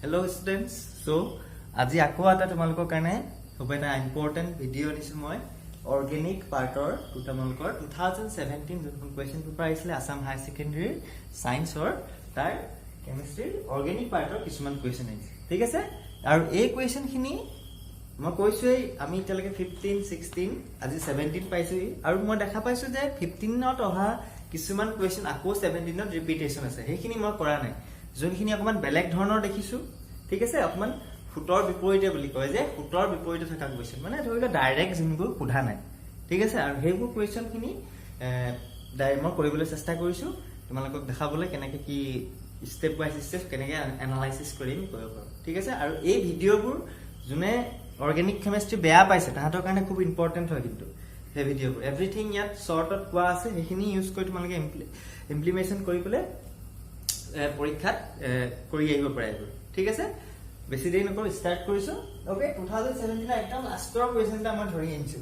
Hello students. So, আজি আকৌ এটা তোমালোকৰ কাৰণে খুব এটা ইম্পৰ্টেন্ট ভিডিও নিছো মই অৰ্গেনিক পাৰ্টৰ তোমালোকৰ 2017 যোনখন কোৱেশ্চন পেপাৰ আহিছিলে আসাম হাই সেকেন্ডাৰী সায়েন্সৰ তাৰ কেমিষ্ট্ৰি অৰ্গেনিক পাৰ্টৰ কিছুমান কোৱেশ্চন আহিছে ঠিক আছে আৰু এই কোৱেশ্চন খিনি মই কৈছোই আমি এতিয়ালৈকে 15 16 আজি 17 পাইছো আৰু মই দেখা পাইছো যে 15 নত অহা কিছুমান কোৱেশ্চন আকৌ 17 নত ৰিপিটেশন আছে সেইখিনি মই কৰা নাই যোনখিনি অকমান বেলেগ ধৰণৰ দেখিছো ঠিক আছে অকমান ফুটৰ বিপৰীতে বুলি কয় যে ফুটৰ বিপৰীতে থকা কোৱেশ্চন মানে ধৰিলে ডাইৰেক্ট জিনবোৰ সোধা নাই ঠিক আছে আৰু হেইবোৰ কোৱেশ্চন খিনি মই কৰিবলৈ চেষ্টা কৰিছো তোমালোকক দেখাবলৈ কেনেকৈ কি স্টেপ বাই স্টেপ কেনেকৈ এনালাইসিস কৰিম কৰিব ঠিক আছে আৰু এই ভিডিওবোৰ যোনে অৰ্গেনিক কেমিষ্ট্ৰি বেয়া পাইছে তাহাঁতৰ কাৰণে খুব ইম্পৰ্টেন্ট হয় কিন্তু এই ভিডিওবোৰ এভৰিথিং ইয়াত শৰ্টত কোৱা আছে সেইখিনি ইউজ কৰি তোমালোকে ইমপ্লিমেন্টেশন কৰি পেলে পৰীক্ষাত কৰি আহিব পাৰিব ঠিক আছে বেছি দেৰি নকৰো স্টাৰ্ট কৰিছো ওকে 2017 একদম লাষ্টৰ কোৱেশ্চনটা মই ধৰি আনিছো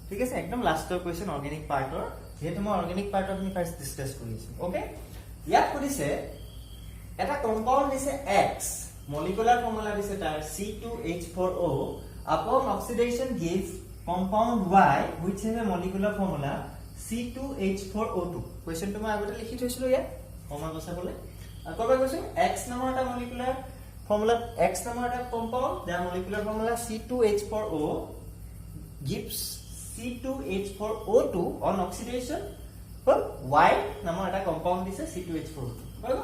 ঠিক আছে একদম লাষ্টৰ কোৱেশ্চন অৰ্গেনিক পাৰ্টৰ যেহেতু মই অৰ্গেনিক পাৰ্টৰ নি ফাৰ্স্ট ডিসকাস কৰিছো ওকে ইয়াত কৰিছে এটা কম্পাউন্ড দিছে X মলিকুলাৰ ফৰ্মুলা দিছে তাৰ C2H4O upon oxidation gives compound Y which has a molecular formula C2H4O2 কোৱেশ্চনটো মই আগতে লিখি থৈছিলো ইয়াত সময় বচাবলৈ আকবা কৈছো X নামৰ এটা মলিকুলাৰ formula X নামৰ এটা কম্পাউন্ড যাৰ molecular formula C2H4O gives C2H4O2 on oxidation for Y নামৰ এটা কম্পাউন্ড দিছে C2H4O2 বলো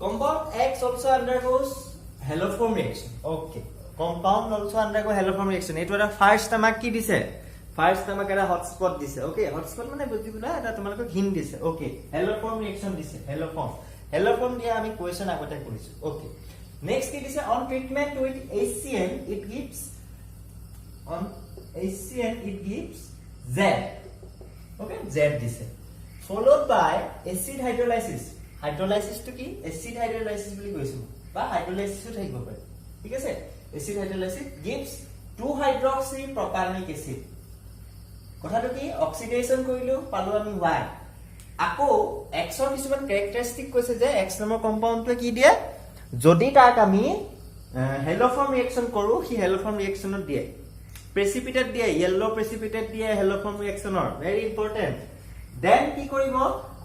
compound X also undergoes haloform reaction okay compound also undergo haloform reaction এটো এটা ফার্স্ট আমাক কি দিছে ফার্স্ট আমাক এটা হটস্পট দিছে ওকে হটস্পট মানে বুজিবলা এটা তোমালোকক হিন্ট দিছে ওকে haloform reaction দিছে haloform দিয়া আমি কোৱেশ্চন আগতে কৰিছো ওকে নেক্সট কি দিছে on treatment with HCl it gives Z okay Z দিছে followed by acid hydrolysis to কি acid hydrolysis বুলি কৈছো বা hydrolysis থাকিব পাৰে ঠিক আছে acid hydrolysis gives 2-hydroxy propanoic acid কথাটো কি অক্সিডেশন কৰিলো পালো আমি Y আকৌ X ৰ কিছুমান ক্যাৰেক্টাৰিস্টিক কৈছে যে X নামৰ কম্পাউন্ডটো কি দিয়ে যদি তাক আমি হেলোফৰ্ম ৰিঅ্যাকশন কৰো হি হেলোফৰ্ম ৰিঅ্যাকশনত দিয়ে প্ৰেসিপিটেট দিয়ে ইয়েলো প্ৰেসিপিটেট দিয়ে হেলোফৰ্ম ৰিঅ্যাকশনৰ ভেৰি ইম্পৰ্টেন্ট দেন কি কৰিব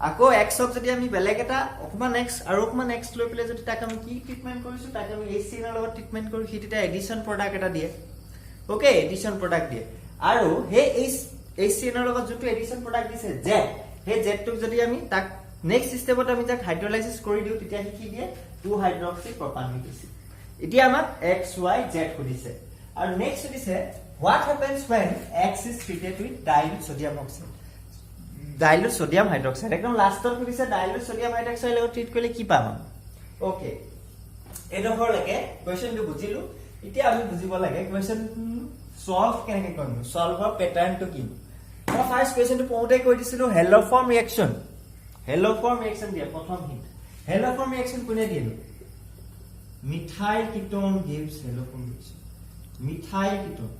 আকৌ X ক যদি আমি বেলেগ এটা অকমান X আৰু অকমান X লৈ পেলে যদি তাক আমি কি ট্ৰিটমেন্ট কৰিছো তাক আমি HCl ৰ লগত ট্ৰিটমেন্ট কৰো হিটা এডিশন প্ৰডাক্ট এটা দিয়ে ওকে এডিশন প্ৰডাক্ট দিয়ে আৰু হে HCl ৰ লগত যেটো এডিশন প্ৰডাক্ট দিছে Z হে Z টোক যদি আমি তাক নেক্সট স্টেপত আমি তাক হাইড্ৰোলাইসিস কৰি দিও তেতিয়া কি দিয়ে 2-hydroxy propanoic acid এতিয়া আমাক XYZ খুদিছে আৰু নেক্সট দিছে what happens when X is treated with dilute sodium oxide dilute sodium hydroxide একদম লাষ্টৰ খুদিছে dilute sodium hydroxide লগত ট্ৰিট কৰিলে কি পাম ওকে এডোখৰ লাগে কোৱেশ্চনটো বুজিলো এতিয়া আমি বুজিব লাগে কোৱেশ্চন সলভ কেনেকৈ কৰিম সলভৰ প্যাটাৰ্নটো কি মই ফাৰ্স্ট কোৱেশ্চনটো পঢ়োতে কৈ দিছিলো হেলোফৰ্ম ৰিঅ্যাকশন দিয়া প্ৰথম হিট হেলোফৰ্ম ৰিঅ্যাকশন কোনে দিয়ে methyl ketone gives haloform reaction methyl ketone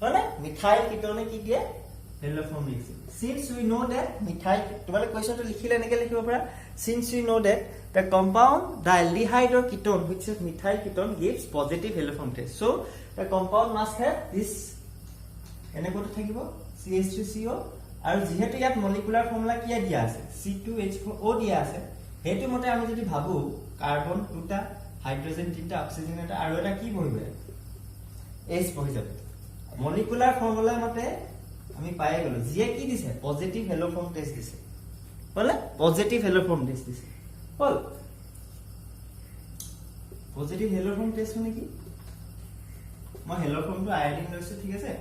মানে মিথাইল কিটোনে কি দিয়ে haloform reaction since we know that methyl তোমালে কোৱেশ্চনটো লিখিলে এনেকৈ লিখিব পাৰা since we know that the compound dialdehyde or ketone which is methyl ketone gives positive haloform test so the compound must have this এনেকৈ থাকিব CH3CO আৰু যেহেতু ইয়াত মলিকুলাৰ ফৰ্মুলা কি দিয়া আছে C2H4O দিয়া আছে হেতু মতে আমি যদি ভাবো কাৰ্বন দুটা হাইড্ৰোজেন তিনটা অক্সিজেন এটা আৰু এটা কি বহিব H বহি যাব মলিকুলাৰ ফৰ্মুলা মতে আমি পাই গলো যে কি দিছে পজিটিভ হেলোফৰ্ম টেষ্ট দিছে বলে পজিটিভ হেলোফৰ্ম টেষ্ট দিছে বল পজিটিভ হেলোফৰ্ম টেষ্ট মানে কি মই হেলোফৰ্মটো আয়োডিন লৈছো ঠিক আছে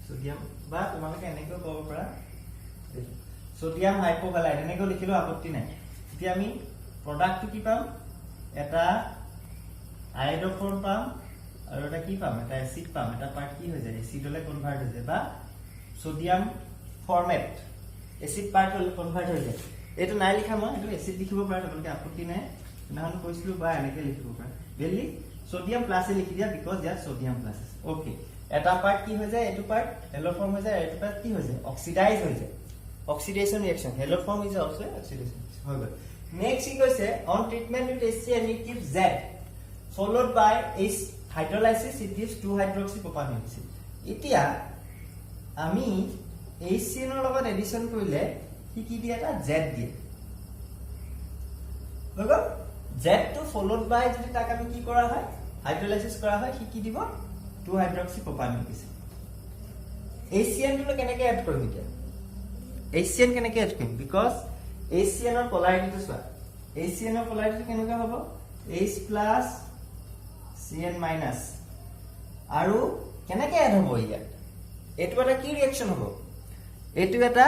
সোডিয়াম বা তোমালোকে এনেকৈ ক'ব পাৰা সোডিয়াম হাইপোক্সাইড এনেকৈ লিখিলো আপত্তি নাই এতিয়া আমি প্ৰডাক্টটো কি পাম এটা আয়োডোফৰ্ম পাম আৰু এটা কি পাম এটা এসিড পাম এটা পাৰ্ট কি হৈ যায় এসিডলে কনভাৰ্ট হৈ যায় বা সোডিয়াম ফৰমেট এসিড পাৰ্ট হলে কনভাৰ্ট হৈ যায় এটো নাই লিখা মই এটো এসিড লিখিব পাৰা তোমালোকে আপত্তি নাই নাহন কৈছিলো বা এনেকৈ লিখিব পাৰা বেলি সোডিয়াম প্লাস লিখি দিয়া বিকজ ইয়াত সোডিয়াম প্লাস ওকে এটা পার্ট কি হৈ যায় এটো পার্ট হেলোফর্ম হৈ যায় এটো পার্ট কি হৈ যায় অক্সিডাইজ হৈ যায় oxidation reaction haloform is also oxidation হৈ গল নেক্সট কি কৈছে on treatment with HCl it gives Z followed by hydrolysis it gives 2-hydroxypropanoic acid. এতিয়া আমি HCN ৰ লগত এডিশন কৰিলে কি দিয়ে এটা Z দিয়ে লগা Z to followed by যদি তাক আমি কি কৰা হয় হাইড্ৰোলাইসিস কৰা হয় কি দিব 2-hydroxypropanoic acid. HCN টো কেনেকৈ এড কৰিম এতিয়া HCN কেনেকৈ এড কৰিম বিকজ HCN ৰ পোলাৰিটিটো চোৱা HCN ৰ পোলাৰিটি কেনেকৈ হ'ব H plus CN minus আৰু কেনেকৈ এড হ'ব ইয়াত এটো এটা কি ৰিঅ্যাকশন হ'ব এটো এটা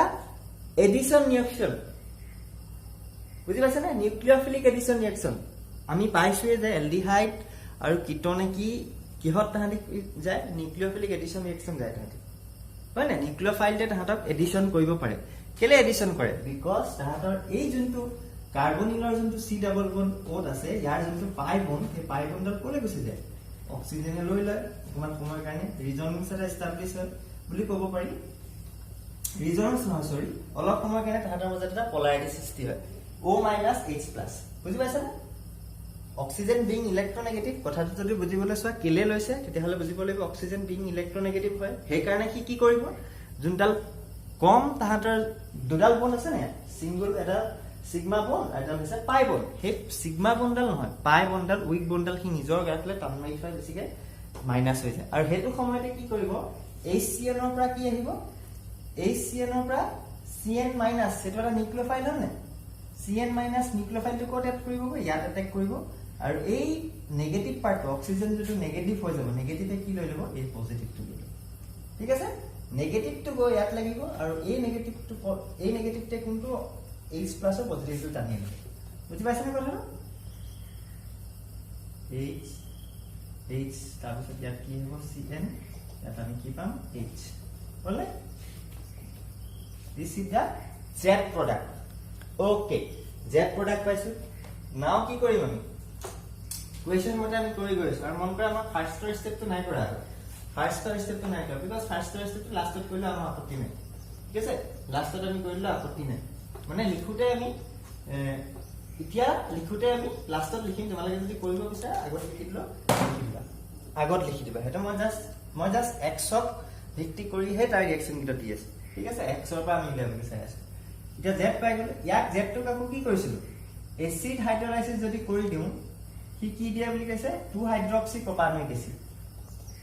এডিশন ৰিঅ্যাকশন বুজি পাইছা না নিউক্লিওফিলিক এডিশন ৰিঅ্যাকশন আমি পাইছোৱে যে এলডিহাইড আৰু কিটোনে কিহত তাহাঁতি যায় নিউক্লিওফিলিক এডিশন ৰিঅ্যাকশন যায় তাহাঁতি হয় না নিউক্লিওফাইলতে তাহাঁতক এডিশন কৰিব পাৰে কেলে এডিশন কৰে বিকজ তাহাঁতৰ এই যোনটো কাৰ্বনিলৰ যোনটো C ডাবল বন্ড ওত আছে ইয়াৰ যোনটো পাই বন্ড সেই পাই বন্ডৰ কোলে গুচি যায় অক্সিজেনে লৈ লয় অকমান সময়ৰ কাৰণে ৰিজনেন্স এটা এস্টাবলিশ হয় বুলি ক'ব পাৰি ৰিজনেন্স নহয় সৰি অলপ সময়ৰ কাৰণে তাহাঁতৰ মাজত এটা পোলাৰিটি সৃষ্টি হয় O - H plus বুজি পাইছা না অক্সিজেন বিং ইলেক্ট্ৰোনেগেটিভ কথাটো যদি বুজিবলৈ চোৱা কেলে লৈছে তেতিয়াহলে বুজিব লাগিব অক্সিজেন বিং ইলেক্ট্ৰোনেগেটিভ হয় সেই কাৰণে কি কৰিব যোনডাল কম তাহাঁতৰ দুডাল বন্ড আছে না সিঙ্গল এটা সিগমা বন্ড এটা হৈছে পাই বন্ড সেই সিগমা বন্ডাল নহয় পাই বন্ডাল উইক বন্ডাল কি নিজৰ গাঠলে টান মাৰি থৈ বেছিকে মাইনাস হৈ যায় আৰু হেতু সময়তে কি কৰিব HCN ৰ পৰা কি আহিব HCN ৰ পৰা CN মাইনাস সেটো এটা নিউক্লিওফাইল হয় না CN মাইনাস নিউক্লিওফাইলটো কোট এড কৰিব ইয়াত এটেক কৰিব আৰু এই নেগেটিভ পাৰ্ট অক্সিজেন যেটো নেগেটিভ হৈ যাব নেগেটিভে কি লৈ লব এই পজিটিভটো লৈ ঠিক আছে নেগেটিভটো গৈ ইয়াত লাগিব আৰু এই নেগেটিভতে কোনটো H plus ৰ পজিটিভটো টানি আনিব বুজি পাইছানে কথাটো H তাৰপিছত ইয়াত কি হ'ব CN ইয়াত আমি কি পাম H বলে this is the Z product okay Z product পাইছো নাও কি কৰিম আমি কোৱেশ্চন মতে আমি কৰি গৈছো আৰু মন কৰা আমাৰ ফাৰ্স্ট স্টেপটো নাই কৰা ফাৰ্স্ট স্টেপটো নাই কৰা বিকজ ফাৰ্স্ট স্টেপটো লাষ্টত কৰিলে আমাৰ আপত্তি নাই ঠিক আছে লাষ্টত আমি কৰিলে আপত্তি নাই মানে লিখোতে আমি এতিয়া লিখোতে আমি লাষ্টত লিখিম তোমালোকে যদি কৰিব বিচাৰা আগত লিখি দিলা আগত লিখি দিবা হেটো মই জাস্ট x ক ভিত্তি কৰি হে তাৰ ৰিঅ্যাকশন কিটা দি আছে ঠিক আছে x ৰ পৰা আমি উলিয়াবলৈ চাই আছো এতিয়া z পাই গলে ইয়াক z টো কাকো কি কৰিছিল এসিড হাইড্ৰোলাইসিস যদি কৰি দিও কি দিয়া বুলি কৈছে 2-hydroxypropanoic acid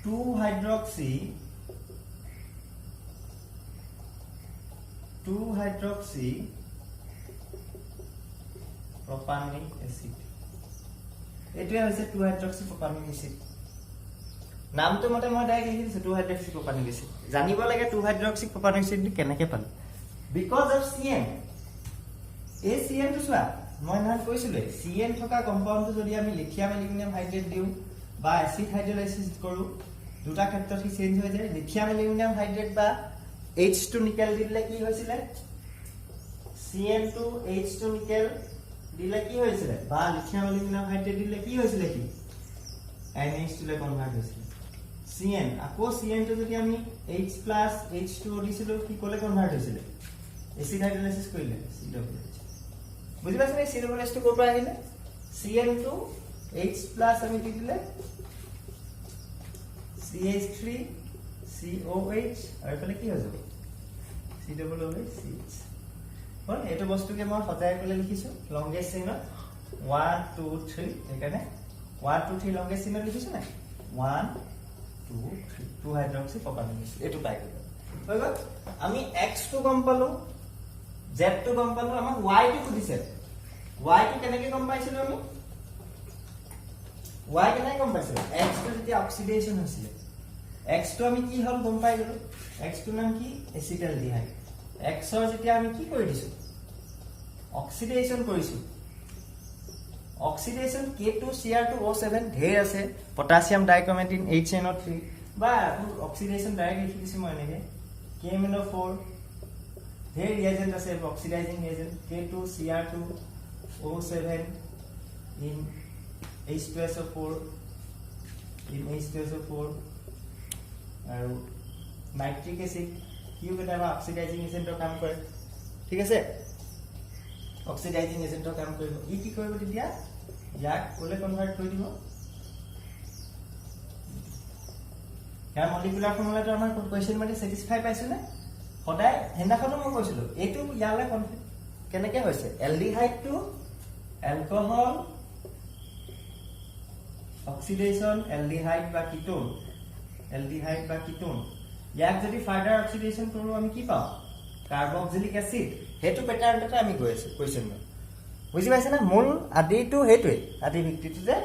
2-hydroxypropanoic acid এটোৱে হৈছে 2-hydroxypropanoic acid নামটো মতে মই ডাইৰেক্ট লিখি দিছো 2-hydroxypropanoic acid জানিব লাগে 2-hydroxypropanoic acid কেনেকৈ পালো because of CN এই CN টো চোৱা মই নাম কৈছিলো CN থকা কম্পাউণ্ডটো যদি আমি লিথিয়াম এলুমিনিয়াম হাইড্ৰেট দিও বা এসিড হাইড্ৰোলাইসিস কৰো দুটা ক্ষেত্ৰত কি চেঞ্জ হৈ যায় লিথিয়াম এলুমিনিয়াম হাইড্ৰেট বা H2 নিকেল দিলে কি হৈছিল CN2 H2 নিকেল দিলে কি হৈছিল বা লিথিয়াম এলুমিনিয়াম হাইড্ৰেট দিলে কি হৈছিল কি NH2 লে কনভাৰ্ট হৈছিল CN আকৌ CN টো যদি আমি H plus H2 দিছিলো কি কোলে কনভাৰ্ট হৈছিল এসিড হাইড্ৰোলাইসিস কৰিলে CWH বুজি পাইছানে CWH টো কোৰ পৰা আহিলে CN2 H plus আমি কি দিলে CH3 COH আৰু এফালে কি হৈ যাব COOH CH হল এটো বস্তুকে মই সজাই কলে লিখিছো লংগেষ্ট চেইনত 1 2 3 এখানে 1 2 3 লংগেষ্ট চেইনত লিখিছো না 1 2 3 2-hydroxypropanoic acid এটো পাই গল হৈ গল আমি x2 গম পালো Z2 গম পালো আমাক y টো সুধিছে y টো কেনেকৈ গম পাইছিলো আমি y কেনেকৈ গম পাইছিলো x টো যেতিয়া অক্সিডেশন হৈছিল x টো আমি কি হল গম পাই গলো x টো নাম কি এসিটালডিহাইড x ৰ যেতিয়া আমি কি কৰি দিছো অক্সিডেশন কৰিছো অক্সিডেশন K2Cr2O7 ঢেৰ আছে পটাছিয়াম ডাইক্ৰোমেটিন HNO3 বা অক্সিডেশন ডাইৰেক্ট লিখি দিছো মই এনেকে KMnO4 ঢেৰ ৰিএজেন্ট আছে অক্সিডাইজিং ৰিএজেন্ট K2Cr2O7 in H2SO4 আৰু নাইট্ৰিক এসিড কিউ কেটাবা অক্সিডাইজিং এজেন্টৰ কাম কৰে ঠিক আছে অক্সিডাইজিং এজেন্টৰ কাম কৰিব ই কি কৰিব তেতিয়া ইয়াক কোলে কনভাৰ্ট কৰি দিব ইয়াৰ মলিকুলাৰ ফৰ্মুলাটো আমাৰ কোৱেশ্চন মানে স্যাটিসফাই পাইছো না সদায় হেন্দাখনো মই কৈছিলো এইটো ইয়ালে কেনেকে হৈছে aldehyde to alcohol oxidation aldehyde বা কিটোন ইয়াক যদি ফাৰ্দাৰ অক্সিডেশন কৰো আমি কি পাওঁ কাৰ্বক্সিলিক এসিড হেতু প্যাটাৰ্নটা আমি গৈ আছো কোৱেশ্চন বুজি পাইছে না মূল আদিটো হেতুৱে আদি ভিত্তিটো যে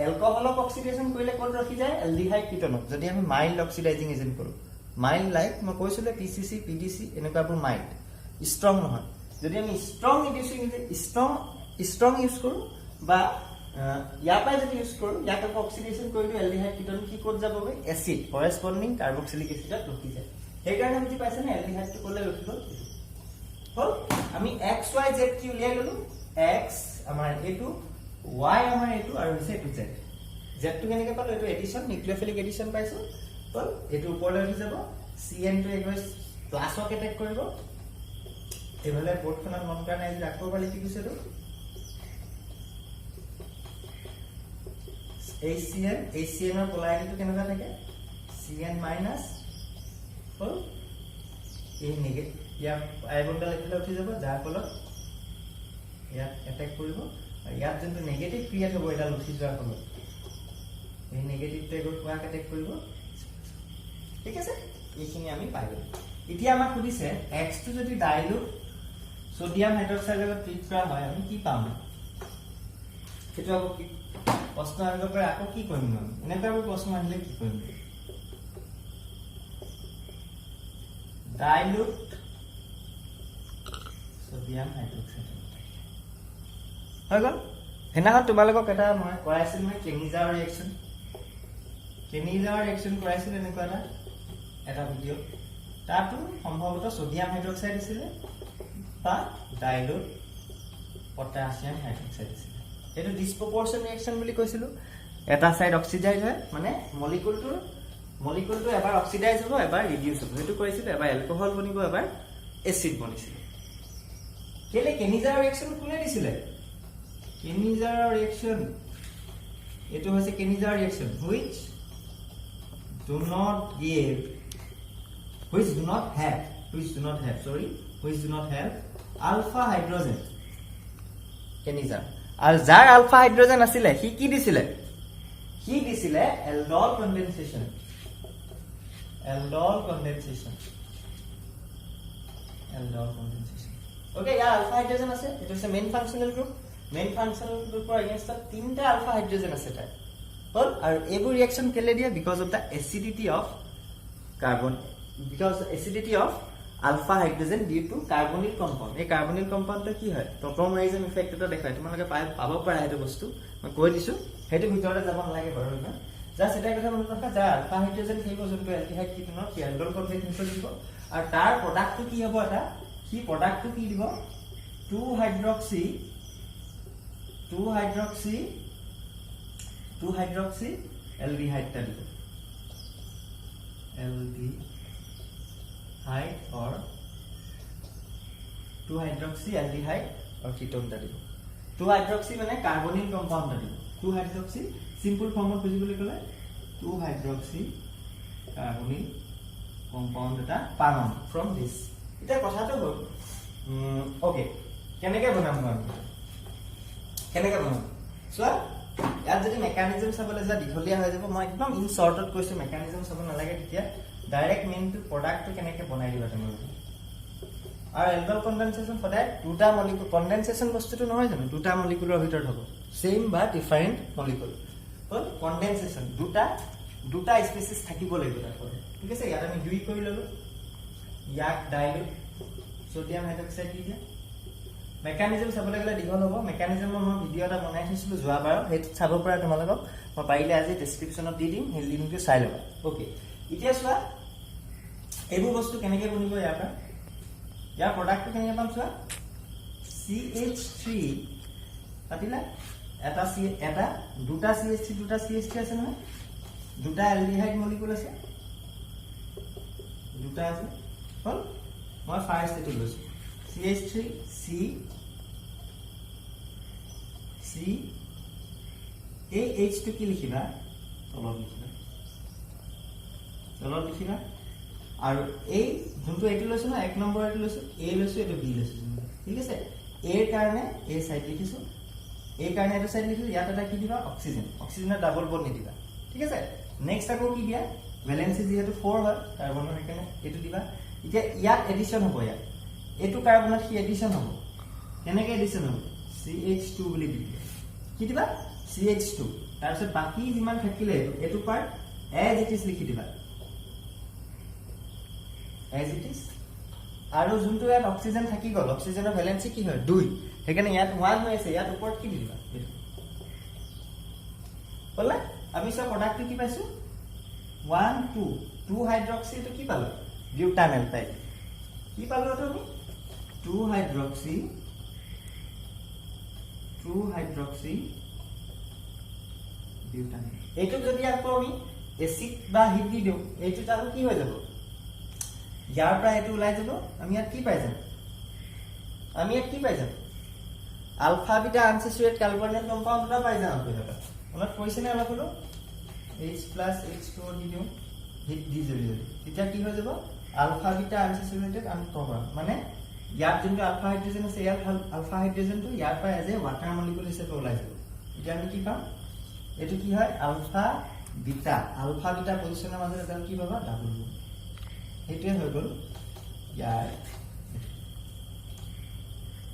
এলকহলক অক্সিডেশন কৰিলে কোন ৰখি যায় এলডিহাইড কিটোনক যদি আমি মাইল্ড অক্সিডাইজিং এজেন্ট কৰো মাইল্ড লাইক মই কৈছিলো পিসিসি পিডিসি এনেকুৱাবোৰ মাইল্ড ষ্ট্ৰং নহয় যদি আমি ষ্ট্ৰং ইউজ কৰো বা ইয়াৰ পৰা যদি ইউজ কৰো ইয়াক অক্সিডেশন কৰিলো এলডিহাইড কিটোন কি ক'ত যাবগৈ এসিড কৰেসপন্ডিং কাৰ্বক্সিলিক এসিডত ৰখি যায় সেইকাৰণে বুজি পাইছে না এলডিহাইডটো ক'লে ৰখি গ'ল হল আমি x y z কি উলিয়াই ললো x আমাৰ এটো y আমাৰ এটো আৰু হৈছে এটো z z টো কেনেকৈ পালো এটো এডিশন নিউক্লিওফিলিক এডিশন পাইছো হল এটো ওপৰলৈ উঠি যাব cn টো একবাৰ প্লাছক এটেক কৰিব এভালে বৰ্ডখনত মন কৰা নাই যে আকৌ পালি কি কৈছে তো HCN ৰ পোলাৰিটিটো কেনেকুৱা থাকে cn মাইনাস হল এই নেগেটিভ ইয়াৰ আয়নডাল এফালে উঠি যাব যাৰ ফলত ইয়াত এটেক কৰিব আৰু ইয়াত যোনটো নেগেটিভ ক্ৰিয়েট হ'ব এটা উঠি যোৱাৰ ফলত এই নেগেটিভটো এগৰ কোৱা এটেক কৰিব ঠিক আছে এইখিনি আমি পাই গ'লো এতিয়া আমাক সুধিছে x টো যদি ডাইলুট সোডিয়াম হাইড্ৰক্সাইড লগত ট্ৰিট কৰা হয় আমি কি পাম সেইটো আকৌ কি প্ৰশ্ন আহিব পাৰে আকৌ কি কৰিম আমি এনেকুৱা প্ৰশ্ন আহিলে কি কৰিম ডাইলুট সোডিয়াম হাইড্ৰক্সাইড হৈ গ'ল হেনাখন তোমালোকক এটা মই কৰাইছিল মই কেনিজাৰ ৰিয়েকচন কৰাইছিল এনেকুৱা এটা ভিডিঅ তাতো সম্ভৱতঃ সোডিয়াম হাইড্ৰক্সাইড আছিল বা ডাইলুট পটাছিয়াম হাইড্ৰক্সাইড আছিল এটো ডিসপ্ৰপৰচন ৰিয়েকচন বুলি কৈছিলো এটা সাইড অক্সিডাইজ হয় মানে মলিকুলটো এবাৰ অক্সিডাইজ হ'ব এবাৰ ৰিডিউস হ'ব এটো কৈছিল এবাৰ এলকহল বনিব এবাৰ এসিড বনিছিল কেলে কেনিজাৰ ৰিয়েকচন কোনে দিছিলে কেনিজাৰ ৰিয়েকচন এটো হৈছে Cannizzaro reaction which do not have alpha hydrogen Cannizzaro আৰু যাৰ আলফা হাইড্ৰোজেন আছিল হি কি দিছিলে এলডল কনডেনসেশন ওকে ইয়াৰ আলফা হাইড্ৰোজেন আছে এটো হৈছে মেইন ফাংশনাল গ্ৰুপৰ এগেইনষ্টত তিনটা আলফা হাইড্ৰোজেন আছে তাই হল আৰু এইবোৰ ৰিঅ্যাকশন কেলে দিয়ে because of the acidity of carbon alpha hydrogen due to carbonyl compound এই carbonyl compound কি হয় টপোমাইজম ইফেক্ট এটা দেখায় তোমালোকে পাব পাৰা এটা বস্তু মই কৈ দিছো হেতু ভিতৰতে যাব নালাগে বাৰু না জাস্ট এটা কথা মনত ৰাখা যা alpha hydrogen থাকিব যোনটো এলডিহাইড কিটোনৰ কি এলডল কনফিগাৰেশন দিব আৰু তাৰ প্ৰডাক্টটো কি হ'ব এটা কি প্ৰডাক্টটো কি দিব 2 হাইড্ৰক্সি এলডিহাইড টা দিব aldehyde or 2-hydroxyaldehyde or ketone ta dibo 2-hydroxy mane carbonyl compound ta dibo 2-hydroxy simple form of physically kole 2-hydroxy carbonyl compound ta পাম from this এটা কথা তো হল ওকে কেনেকে বনাম সো ইয়াত যদি মেকানিজম চাবলৈ যা দীঘলীয়া হৈ যাব মই একদম ইন শৰ্টত কৈছো মেকানিজম চাব নালাগে তেতিয়া ডাইৰেক্ট মেইন টু প্ৰডাক্টটো কেনেকে বনাই দিবা তোমালোকে আৰু এলডল কনডেনসেশন সদায় দুটা মলিকুল কনডেনসেশন বস্তুটো নহয় জানো দুটা মলিকুলৰ ভিতৰত হ'ব সেম বা ডিফাৰেন্ট মলিকুল হল কনডেনসেশন দুটা স্পেচিছ থাকিব লাগিব তাৰপৰ ঠিক আছে ইয়াত আমি দুই কৰি ললো ইয়াক ডাইলুট সোডিয়াম হাইড্ৰক্সাইড দি দিয়া মেকানিজম চাবলৈ গলে দীঘল হ'ব মেকানিজমৰ মই ভিডিও এটা বনাই থৈছিলো যোৱাবাৰ হেতু চাব পৰা তোমালোকক মই পাৰিলে আজি ডেসক্ৰিপচনত দি দিম সেই লিংকটো চাই লবা ওকে এতিয়া চোৱা এইবোৰ বস্তু কেনেকৈ বনিব ইয়াৰ প্ৰডাক্টটো কেনেকৈ পাম চোৱা CH3 পাতিলা এটা দুটা CH3 আছে নহয় দুটা এলডিহাইড মলিকুল আছে দুটা আছে হল মই ফাৰ্স্ট এটো লৈছো CH3 C এই H টো কি লিখিবা তলত লিখিবা তলত লিখিবা আৰু এই যোনটো এইটো লৈছো না 1 নম্বৰ এইটো লৈছো A লৈছো এইটো B লৈছো ঠিক আছে A ৰ কাৰণে A সাইড লিখিছো A কাৰণে এইটো সাইড লিখিছো ইয়াত এটা কি দিবা অক্সিজেন অক্সিজেনৰ ডাবল বন্ড নিদিবা ঠিক আছে নেক্সট আকৌ কি দিয়া ভ্যালেন্সি যেহেতু 4 হয় কাৰ্বনৰ সেইকাৰণে এইটো দিবা এতিয়া ইয়াত এডিশন হ'ব ইয়াত এইটো কাৰ্বনত কি এডিশন হ'ব কেনেকৈ এডিশন হ'ব CH2 বুলি দিবা কি দিবা CH2 তাৰপিছত বাকি যিমান থাকিলে এইটো পাৰ্ট as it is লিখি দিবা as it is আৰু যোনটো ইয়াত অক্সিজেন থাকি গল অক্সিজেনৰ ভ্যালেন্সি কি হয় 2 সেইকাৰণে ইয়াত 1 হৈ আছে ইয়াত ওপৰত কি দিবা বলা আমি সব প্ৰডাক্ট কি পাইছো 1 2 2 হাইড্ৰক্সি তো কি পালো বিউটানেল পাই কি পালো তো আমি 2 হাইড্ৰক্সি বিউটানেল এইটো যদি আকৌ আমি এসিড বা হিট দি দিও এইটো তাহলে কি হৈ যাব ইয়াৰ পৰা এইটো ওলাই যাব আমি ইয়াত কি পাই যাম আলফা বিটা আনসেচুৰেট কাৰ্বনেল কম্পাউন্ড এটা পাই যাম অলপ কৈছে নে অলপ হলো H plus H2 দি দিও হিট দি যদি তেতিয়া কি হৈ যাব আলফা বিটা আনসেচুৰেটেড আনকভাৰ মানে ইয়াত যোনটো আলফা হাইড্ৰোজেন আছে ইয়াত আলফা হাইড্ৰোজেনটো ইয়াৰ পৰা এজ এ ওয়াটাৰ মলিকুল হিচাপে ওলাই যাব এতিয়া আমি কি পাম এটো কি হয় আলফা বিটা পজিশনৰ মাজত এটা কি পাবা ডাবল বন্ড হেতুৱে হৈ গল ইয়াৰ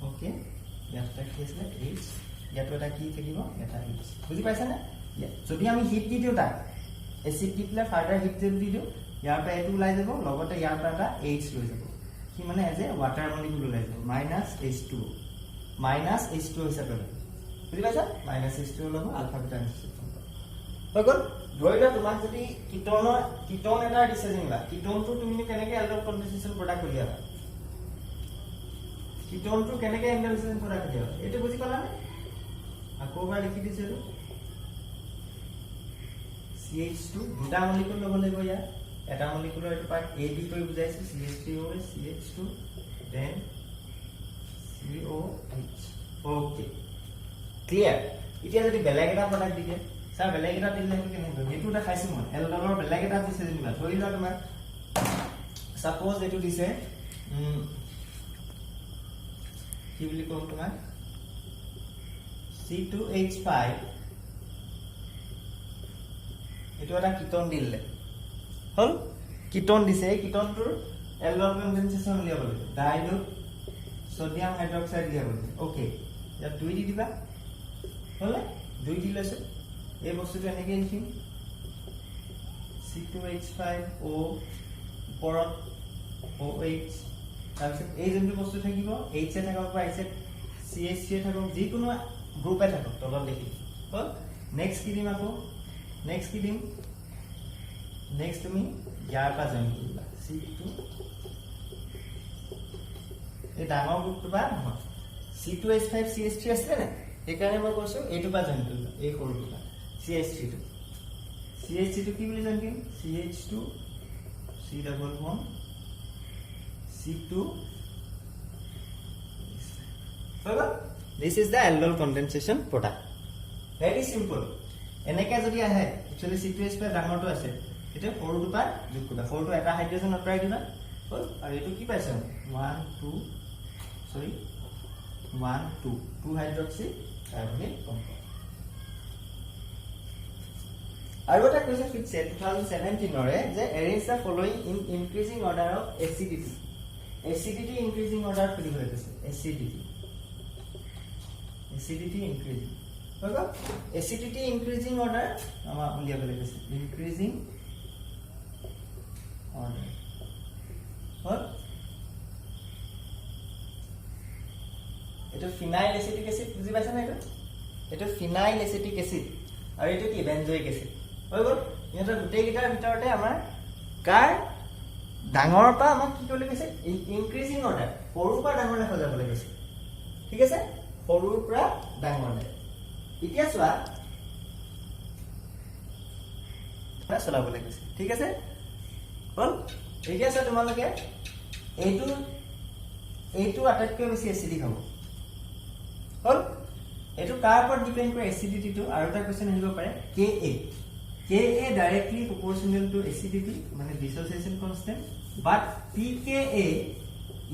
ওকে ইয়াত কি আছে H ইয়াতো এটা কি থাকিব এটা H বুজি পাইছা না যদি আমি হিট দি দিও তাক এসিড দি প্লে ফাৰ্দাৰ হিট দি দিও ইয়াৰ পৰা এটো ওলাই যাব লগতে ইয়াৰ পৰা এটা H লৈ যাব কি মানে এজ এ ওয়াটাৰ মলিকুল ওলাই যাব -H2 হিচাপে বুজি পাইছা -H2 লব আলফা বিটা হৈ গল ধৰিলা তোমাক যদি কিটোন এটা দিছে যেনিবা কিটোনটো তুমি কেনেকৈ এলডল কনডেনসেশন প্ৰডাক্ট উলিয়াবা কিটোনটো কেনেকৈ এলডল প্ৰডাক্ট উলিয়াবা এটো বুজি পালা নে আকৌবাৰ লিখি দিছিলো CH2 দুটা মলিকুল লব লাগিব ইয়াত এটা মলিকুলৰ এটো পাৰ্ট A B কৰি বুজাইছে CH3 CH2 then COH okay clear এতিয়া যদি বেলেগ এটা প্ৰডাক্ট দি দিয়ে স্যাৰ বেলেগ এটা দিলে কেনে হ'ব এটো দেখাইছো মই এলডলৰ বেলেগ এটা দিছে যেনিবা ধৰি লোৱা তোমাৰ সাপোজ এটো দিছে কি বুলি কম তোমাৰ C2H5 এটো এটা কিটোন দিলে হল কিটোন দিছে কিটোনটোৰ এলডল কনডেনসেশন উলিয়াব লাগিব ডাইলো সোডিয়াম হাইড্ৰক্সাইড উলিয়াব লাগিব ওকে ইয়াত 2 দি দিবা হল 2 দি লৈছো এই বস্তুটো এনেকৈ লিখিম C2H5O ওপৰত OH তাৰপিছত এই যোনটো বস্তু থাকিব H এ থাকক বা CH এ থাকক যিকোনো গ্ৰুপে থাকক তলত লিখিম হল নেক্সট কি দিম আকৌ নেক্সট তুমি ইয়াৰ পৰা জইন কৰিবা C2 এই ডাঙৰ গ্ৰুপটো বা নহয় C2H5 CH3 আছে না এইকাৰণে মই কৈছো এইটো পৰা জইন কৰিবা এই সৰুটো CH3 কি বুলি জইন কৰিম CH2 C double bond C2 this is the aldol condensation product very simple এনেকৈ যদি আহে একচুয়ালি C2H5 ডাঙৰটো আছে এটা সৰুটো পৰা যোগ কৰিবা সৰুটো এটা হাইড্ৰোজেন আঁতৰাই দিবা হল আৰু এটো কি পাইছা 2 হাইড্ৰক্সি কাৰ্বনেট কম্পাউণ্ড আৰু এটা কোৱেশ্চন ফিক্স 2017 ৰে যে arrange the following in increasing order of acidity increasing order খুলি হৈ গৈছে acidity increasing होगा acidity increasing order আমা উলিয়াব লাগিছে increasing order হল এটা ফিনাইল এসিটিক এসিড বুজি পাইছা না এটা ফিনাইল এসিটিক এসিড আৰু এটো কি বেনজোইক এসিড হৈ গল এটা গোটেই গিটাৰ ভিতৰতে আমাৰ কাৰ ডাঙৰ পা আমাক কি কৰিব লাগিছে ইনক্ৰিজিং অৰ্ডাৰ সৰুৰ পৰা ডাঙৰলৈ সজাব লাগিছে ঠিক আছে সৰুৰ পৰা ডাঙৰলৈ এতিয়া চোৱা চলাব লাগিছে ঠিক আছে হল এতিয়া চোৱা তোমালোকে এইটো আটাইতকৈ বেছি এসিডিক হ'ব হল এটো কাৰ ওপৰত ডিপেন্ড কৰে এসিডিটিটো আৰু এটা কোৱেশ্চন আহিব পাৰে Ka Ka directly proportional to acidity মানে dissociation constant but pKa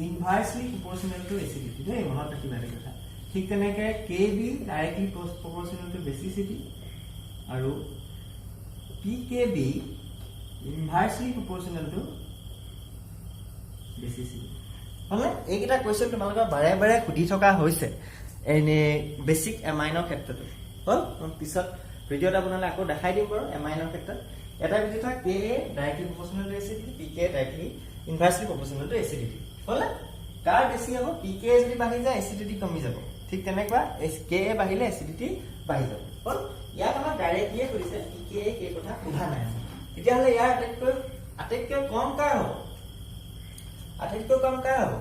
inversely proportional to acidity দেই মনত ৰাখিবা এই কথা ঠিক তেনেকে Kb directly proportional to basicity আৰু pKb inversely proportional to basicity হলে এইকেইটা কোৱেশ্চন তোমালোকৰ বাৰে বাৰে সুধি থকা হৈছে এনে বেসিক এমাইনৰ ক্ষেত্ৰত হল পিছত ভিডিওটা বনালে আকৌ দেখাই দিম বাৰু এমাইনৰ ক্ষেত্ৰত এটা ভিডিও থাক Ka directly proportional to acidity Pk directly inversely proportional to acidity হলে কাৰ বেছি হ'ব Pk যদি বাঢ়ি যায় এসিডিটি কমি যাব ঠিক তেনেকুৱা Ka বাঢ়িলে এসিডিটি বাঢ়ি যাব হল ইয়াত আমাৰ ডাইৰেক্টলি কৰিছে Pka কে কথা সোধা নাই তেতিয়া হলে ইয়াৰ আটাইতকৈ কম কাৰ হ'ব আটাইতকৈ কম কাৰ হ'ব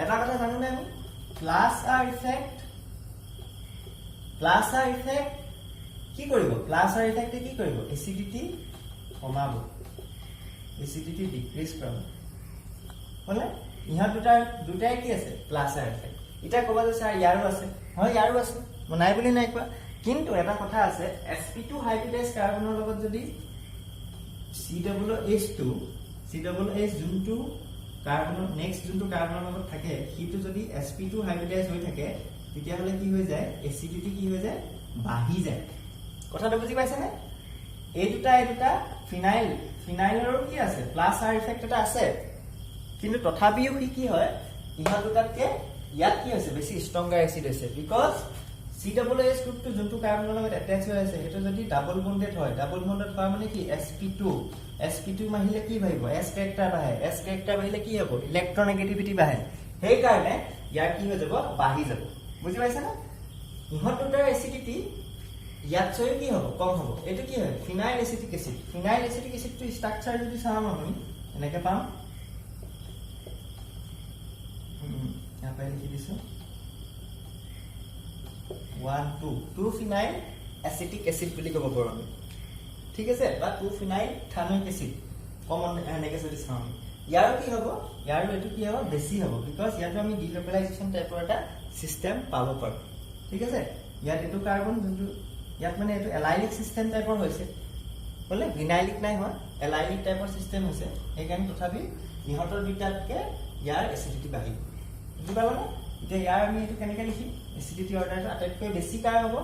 এটা কথা জানো না আমি প্লাস আৰ ইফেক্ট কি কৰিব প্লাস আৰ ইফেক্টে কি কৰিব এসিডিটি কমাব এসিডিটি ডিক্ৰিজ কৰাব হলে ইহা দুটাই কি আছে প্লাস আৰ ইফেক্ট এটা কবা যে স্যাৰ ইয়াৰো আছে হয় ইয়াৰো আছে নাই বুলি নাই কোৱা কিন্তু এটা কথা আছে sp2 হাইব্ৰিডাইজ কাৰ্বনৰ লগত যদি COOH যোনটো কাৰ্বনৰ নেক্সট যোনটো কাৰ্বনৰ লগত থাকে হিটো যদি sp2 হাইব্ৰিডাইজ হৈ থাকে তেতিয়া হলে কি হৈ যায় এসিডিটি কি হৈ যায় বাঢ়ি যায় কথাটো বুজি পাইছে নে এই দুটা ফিনাইলৰো কি আছে প্লাস আৰ ইফেক্ট এটা আছে কিন্তু তথাপিও কি হয় ইহা দুটাতকে ইয়াত কি হৈছে বেছি ষ্ট্ৰংগাৰ এসিড হৈছে বিকজ COOH গ্ৰুপটো যোনটো কাৰ্বনৰ লগত এটাচ হৈ আছে হেটো যদি ডাবল বন্ডেড হয় মানে কি sp2 মাহিলে কি ভাইব s ক্যাৰেক্টাৰ বাঢ়ে s ক্যাৰেক্টাৰ বাঢ়িলে কি হ'ব ইলেক্ট্ৰনেগেটিভিটি বাঢ়ে সেই কাৰণে ইয়াৰ কি হৈ যাব বাঢ়ি যাব বুজি পাইছা না ইহত দুটাৰ এসিডিটি ইয়াত চয় কি হ'ব কম হ'ব এটো কি হয় ফিনাইল এসিটিক এসিডটো স্ট্ৰাকচাৰ যদি চাম আমি এনেকে পাম ইয়াতে লিখি দিছো 2 ফিনাইল এসিটিক এসিড বুলি ক'ব পাৰো আমি ঠিক আছে বা 2 ফিনাইল থানোইক এসিড কমন এনেকে যদি চাম ইয়াৰ কি হ'ব ইয়াৰ এটো কি হ'ব বেছি হ'ব বিকজ ইয়াতো আমি ডিলোকেলাইজেশন টাইপৰ এটা সিস্টেম পাব পাৰো ঠিক আছে ইয়াত এটো কাৰ্বন যোনটো ইয়াত মানে এটো এলাইলিক সিস্টেম টাইপৰ হৈছে বলে ভিনাইলিক নাই হয় এলাইলিক টাইপৰ সিস্টেম হৈছে এই কাৰণে তথাপি ইহতৰ দুটাতকে ইয়াৰ এসিডিটি বাঢ়ি বুজি পালা না এতিয়া ইয়াৰ আমি এটো কেনেকৈ লিখিম এসিডিটি অৰ্ডাৰটো আটাইতকৈ বেছি কাৰ হ'ব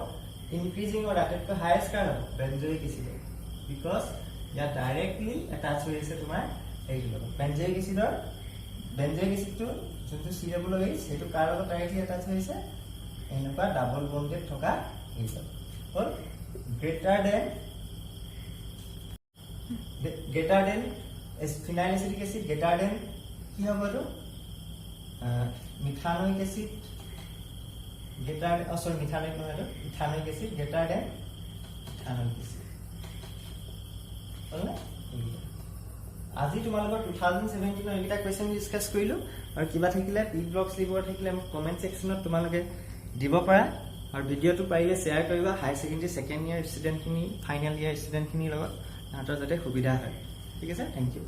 ইনক্ৰিজিং অৰ আটাইতকৈ হাইয়েষ্ট কাৰ হ'ব বেনজোইক এসিড বিকজ ইয়াত ডাইৰেক্টলি এটাচ হৈ আছে তোমাৰ এইটো লগত বেনজোইক এসিডটো যোনটো COOH সেইটো কাৰ লগত ডাইৰেক্টলি এটাচ হৈ আছে এনেকুৱা ডাবল বন্ডেড থকা এইটো হল greater than phenyl acetic acid greater than কি হ'ব এটো মিথানোইক এসিড মিথানোইক নহয় এটো ethanoic acid greater than ethanoic acid হল আজি তোমালোকৰ 2017 এইটা কোৱেশ্চন ডিসকাস কৰিলো আৰু কিবা থাকিলে পি ব্লগছ লিবৰ থাকিলে কমেন্ট সেকশনত তোমালোকে দিব পাৰা আৰু ভিডিওটো পাৰিলে শেয়াৰ কৰিবা হাই সেকেন্ডাৰী সেকেন্ড ইয়াৰ ষ্টুডেন্ট খিনি ফাইনাল ইয়াৰ ষ্টুডেন্ট খিনি লগত নাতৰ যাতে সুবিধা হয় ঠিক আছে থ্যাংক ইউ